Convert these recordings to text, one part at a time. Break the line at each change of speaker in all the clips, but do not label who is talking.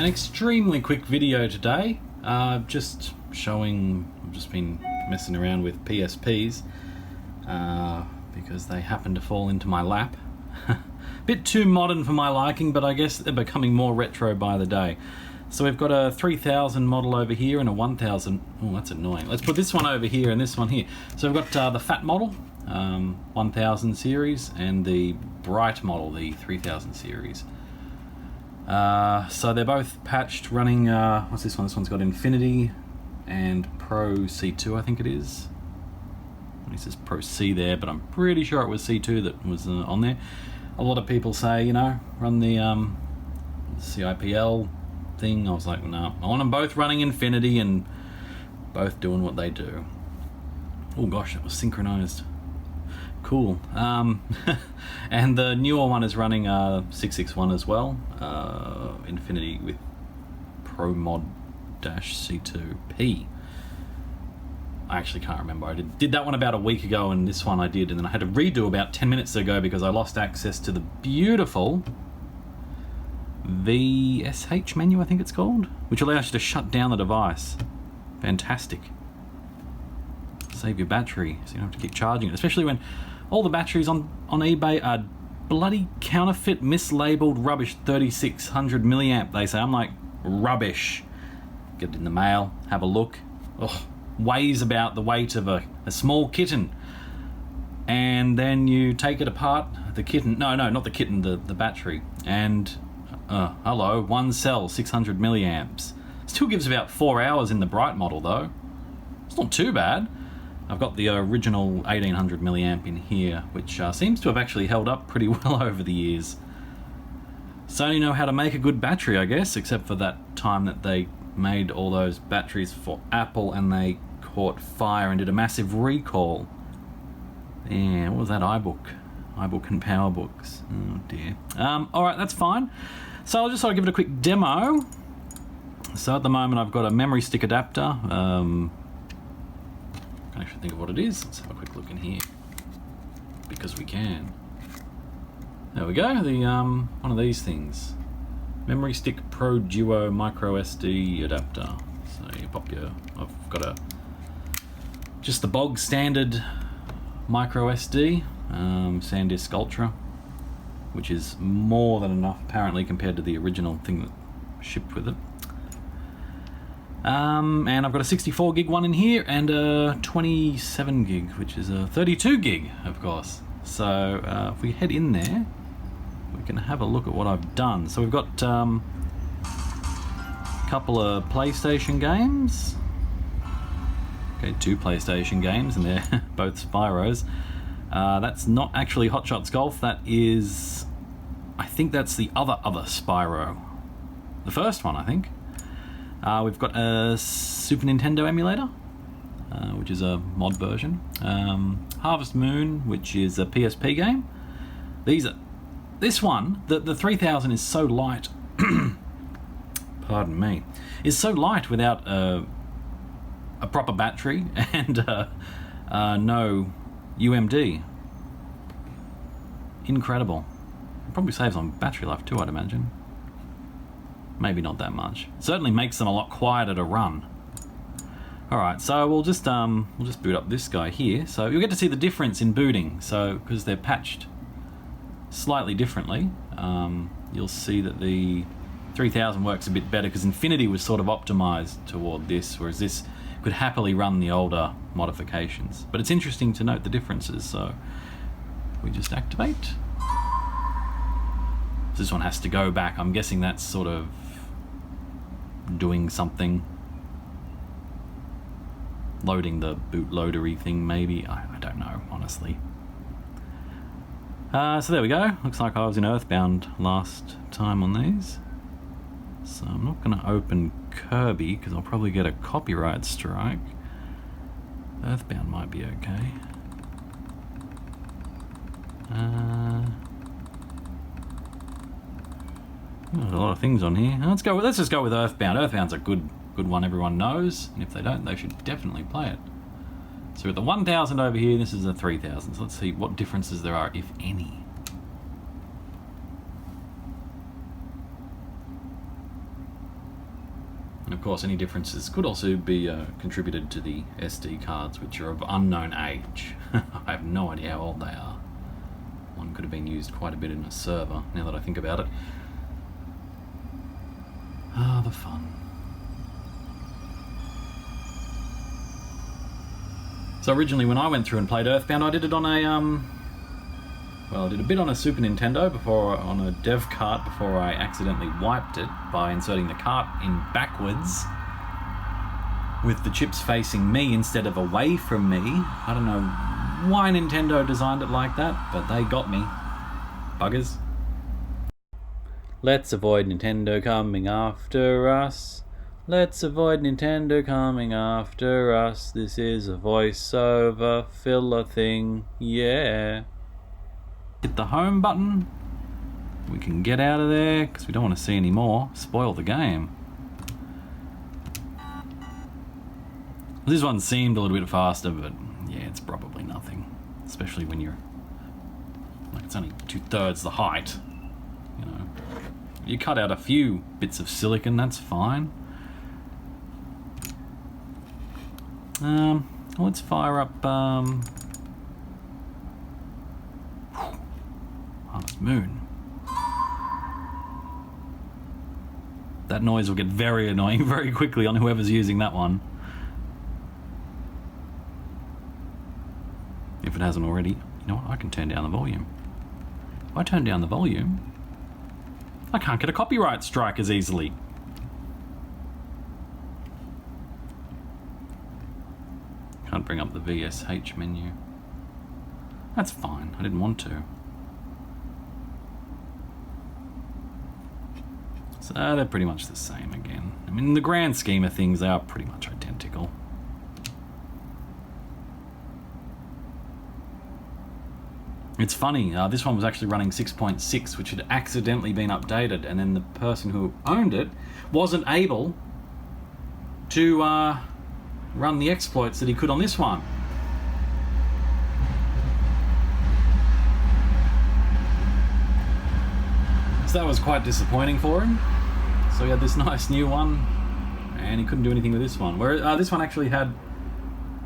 An extremely quick video today, just showing, I've just been messing around with PSPs because they happen to fall into my lap. Bit too modern for my liking, but I guess they're becoming more retro by the day. So we've got a 3000 model over here and a 1000. Oh, that's annoying. Let's put this one over here and this one here. So we've got the fat model, 1000 series, and the bright model, the 3000 series. So they're both patched, running, what's this one? This one's got Infinity and Pro C2, I think it is. It says Pro C there, but I'm pretty sure it was C2 that was on there. A lot of people say, you know, run the CIPL thing. I was like, no, I want them both running Infinity and both doing what they do. Oh gosh, that was synchronized. Cool. And the newer one is running 661 as well, Infinity with Pro Mod -C2P. I actually can't remember. I did that one about a week ago, and this one I did, and then I had to redo about 10 minutes ago because I lost access to the beautiful VSH menu, I think it's called, which allows you to shut down the device. Fantastic. Save your battery so you don't have to keep charging it, especially when all the batteries on eBay are bloody counterfeit, mislabeled rubbish. 3600 milliamp, they say. I'm like, rubbish. Get it in the mail, have a look. Ugh, weighs about the weight of a small kitten. And then you take it apart, the kitten, no, not the kitten, the battery. And, hello, one cell, 600 milliamps. Still gives about 4 hours in the bright model though. It's not too bad. I've got the original 1800 milliamp in here, which seems to have actually held up pretty well over the years. Sony know how to make a good battery, I guess, except for that time that they made all those batteries for Apple and they caught fire and did a massive recall. Yeah, what was that? iBook and PowerBooks. Oh dear. Alright, that's fine. So I'll just sort of give it a quick demo. So at the moment I've got a memory stick adapter. I can actually think of what it is. Let's have a quick look in here, because we can. There we go, the one of these things. Memory Stick Pro Duo Micro SD adapter. So you pop your, I've got just the bog standard micro SD, SanDisk Ultra, which is more than enough apparently compared to the original thing that shipped with it. And I've got a 64 gig one in here and a 27 gig, which is a 32 gig, of course. So if we head in there, we can have a look at what I've done. So we've got a couple of PlayStation games. Okay, 2 PlayStation games, and they're both Spyros. That's not actually Hot Shots Golf. That is, I think that's the other Spyro. The first one, I think. We've got a Super Nintendo emulator, which is a mod version. Harvest Moon, which is a PSP game. This one, the 3000 is so light, pardon me, is so light without a proper battery and no UMD. Incredible. It probably saves on battery life too, I'd imagine. Maybe not that much. Certainly makes them a lot quieter to run. Alright, so we'll just boot up this guy here. So you'll get to see the difference in booting. So, because they're patched slightly differently, you'll see that the 3000 works a bit better because Infinity was sort of optimized toward this, whereas this could happily run the older modifications. But it's interesting to note the differences, so we just activate. This one has to go back. I'm guessing that's sort of doing something. Loading the bootloadery thing, maybe. I don't know, honestly. So there we go. Looks like I was in Earthbound last time on these. So I'm not going to open Kirby because I'll probably get a copyright strike. Earthbound might be okay. There's a lot of things on here. Let's just go with Earthbound. Earthbound's a good one everyone knows, and if they don't, they should definitely play it. So we've got the 1000 over here, this is the 3000. So let's see what differences there are, if any. course, any differences could also be contributed to the SD cards, which are of unknown age. I have no idea how old they are. One could have been used quite a bit in a server, now that I think about it. Ah, the fun. So originally when I went through and played Earthbound, I did it on a, well, I did a bit on a Super Nintendo, on a dev cart, before I accidentally wiped it by inserting the cart in backwards, with the chips facing me instead of away from me. I don't know why Nintendo designed it like that, but they got me. Buggers. Let's avoid Nintendo coming after us. Let's avoid Nintendo coming after us. This is a voiceover filler thing, yeah. Hit the home button. We can get out of there, because we don't want to see any more. Spoil the game. This one seemed a little bit faster, but yeah, it's probably nothing. Especially when you're, like, it's only 2/3 the height, you know. You cut out a few bits of silicon, that's fine. Let's fire up, Harvest Moon. That noise will get very annoying very quickly on whoever's using that one. If it hasn't already. You know what, I can turn down the volume. If I turn down the volume, I can't get a copyright strike as easily. Can't bring up the VSH menu. That's fine, I didn't want to. So they're pretty much the same again. I mean, in the grand scheme of things, they are pretty much identical. It's funny, this one was actually running 6.6, which had accidentally been updated, and then the person who owned it wasn't able to run the exploits that he could on this one. So that was quite disappointing for him. So he had this nice new one, and he couldn't do anything with this one. Whereas this one actually had a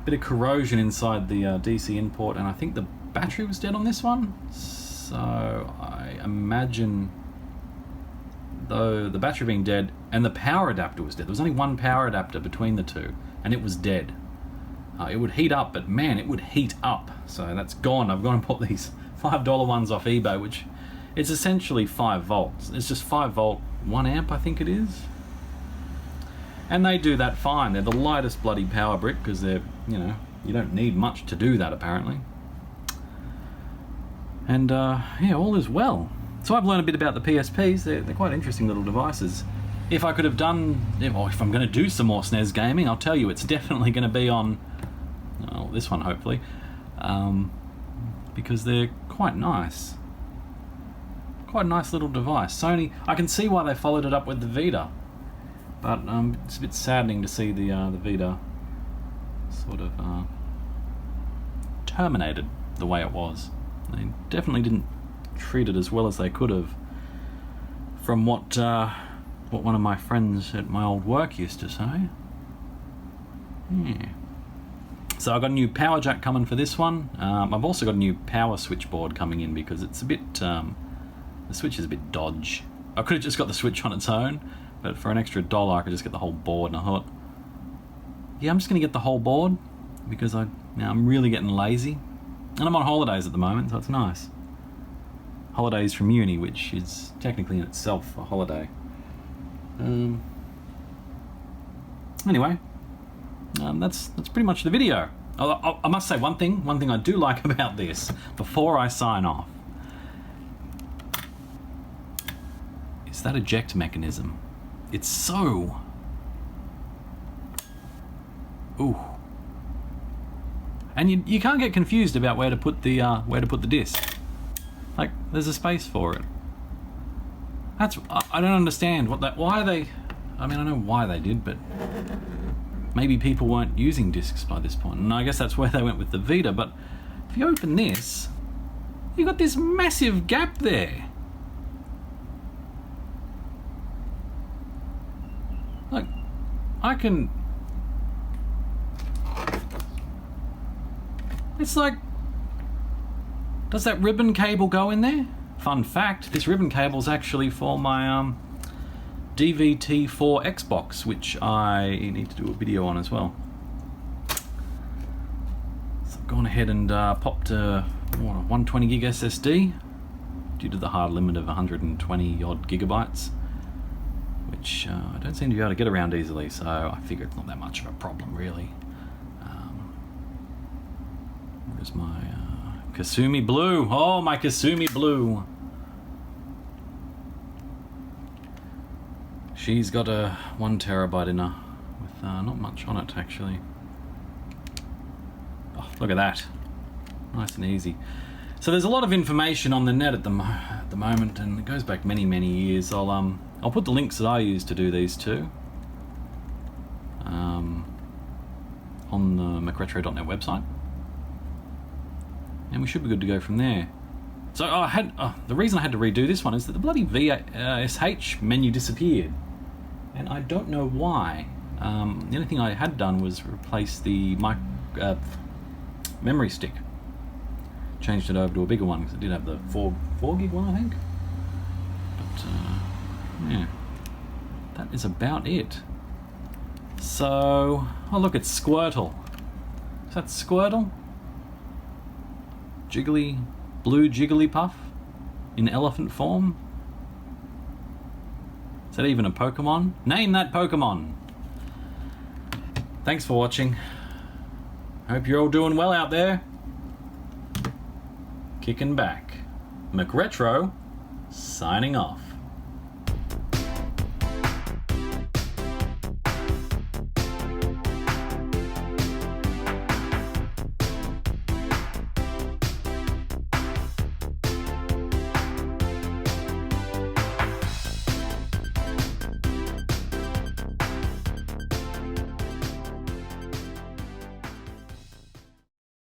bit of corrosion inside the DC import, and I think the battery was dead on this one. So I imagine, though, the battery being dead and the power adapter was dead. There was only one power adapter between the two, and it was dead. It would heat up, but man, it would heat up. So that's gone. I've gone and bought these $5 ones off eBay, which it's essentially 5 volts. It's just 5 volt, 1 amp, I think it is. And they do that fine. They're the lightest bloody power brick, because they're, you know, you don't need much to do that apparently. And yeah, all is well. So I've learned a bit about the PSPs. They're quite interesting little devices. If I could have done, or if I'm going to do some more SNES gaming, I'll tell you, it's definitely going to be on, well, this one hopefully, because they're quite nice. Quite a nice little device. Sony, I can see why they followed it up with the Vita, but it's a bit saddening to see the Vita sort of terminated the way it was. They definitely didn't treat it as well as they could have, from what one of my friends at my old work used to say. Yeah. So I've got a new power jack coming for this one. I've also got a new power switchboard coming in, because it's a bit, the switch is a bit dodge. I could have just got the switch on its own, but for an extra $1 I could just get the whole board, and I thought, yeah, I'm just going to get the whole board, because I'm really getting lazy. And I'm on holidays at the moment, so it's nice. Holidays from uni, which is technically in itself a holiday. Anyway, that's pretty much the video. I must say one thing I do like about this, before I sign off, is that eject mechanism. It's so... ooh. And you can't get confused about where to put the disc. Like, there's a space for it. I don't understand why they... I mean, I know why they did, but maybe people weren't using discs by this point, and I guess that's where they went with the Vita. But if you open this, you've got this massive gap there. Like, I can... It's like... Does that ribbon cable go in there? Fun fact, this ribbon cable is actually for my DVT4 Xbox, which I need to do a video on as well. So I've gone ahead and popped a 120 gig SSD due to the hard limit of 120 odd gigabytes, which I don't seem to be able to get around easily, so I figure it's not that much of a problem really. Where's my Kasumi Blue? Oh, my Kasumi Blue! She's got a 1 terabyte in her, with not much on it actually. Oh, look at that. Nice and easy. So there's a lot of information on the net at the moment, and it goes back many years. I'll put the links that I use to do these two on the McRetro.net website, and we should be good to go from there. So the reason I had to redo this one is that the bloody VSH menu disappeared, and I don't know why. The only thing I had done was replace the memory stick. Changed it over to a bigger one because it did have the 4 gig one, I think. But yeah, that is about it. So, oh look, it's Squirtle. Is that Squirtle? Blue Jigglypuff in elephant form. Is that even a Pokemon? Name that Pokemon. Thanks for watching. Hope you're all doing well out there. Kicking back. McRetro signing off.